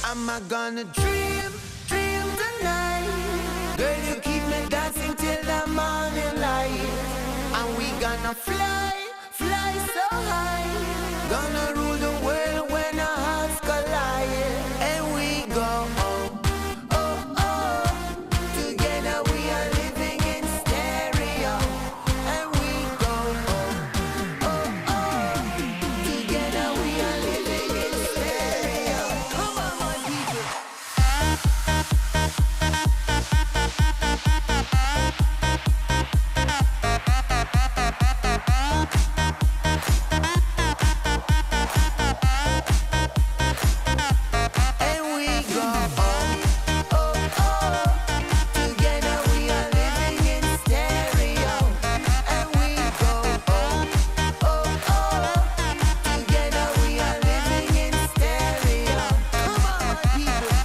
Am I gonna dream, dream tonight? Girl, you keep me dancing till the morning light. And we gonna fly, fly so high. Gonna rule the world when our hearts collide. And we go, oh, oh, oh. Together we are living in stereo. And we go, oh, oh, oh. Together we are living in stereo. Come on, my people. And we go, oh, oh, oh. Together we are living in stereo. And we go, oh, oh, oh. Together we are living in stereo. Come on, my people.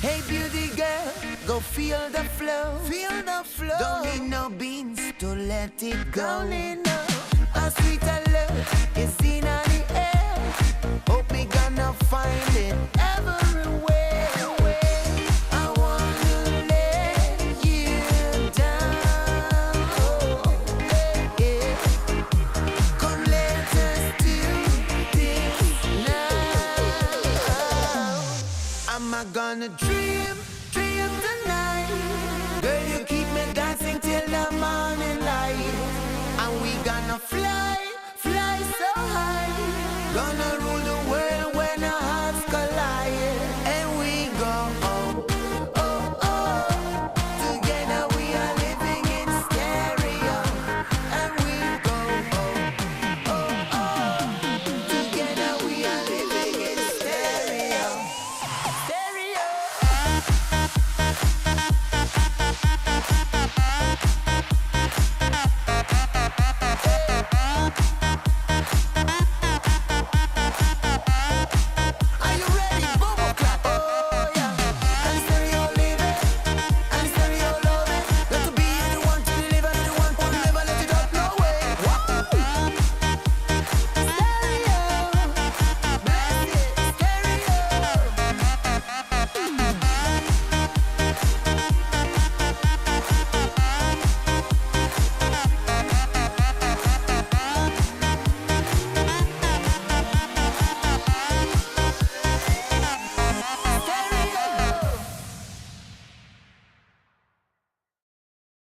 Hey, beauty girl, go feel the flow. Feel the flow. Don't need no beans to let it go. Don't need no. A sweeter love is in the air. Hope we gonna find it everywhere. I wanna let you down. Oh, yeah. Come let us do this now. Am I gonna dream, dream tonight? Girl, you keep me dancing till the morning light. And we gonna fly, fly so high. Gonna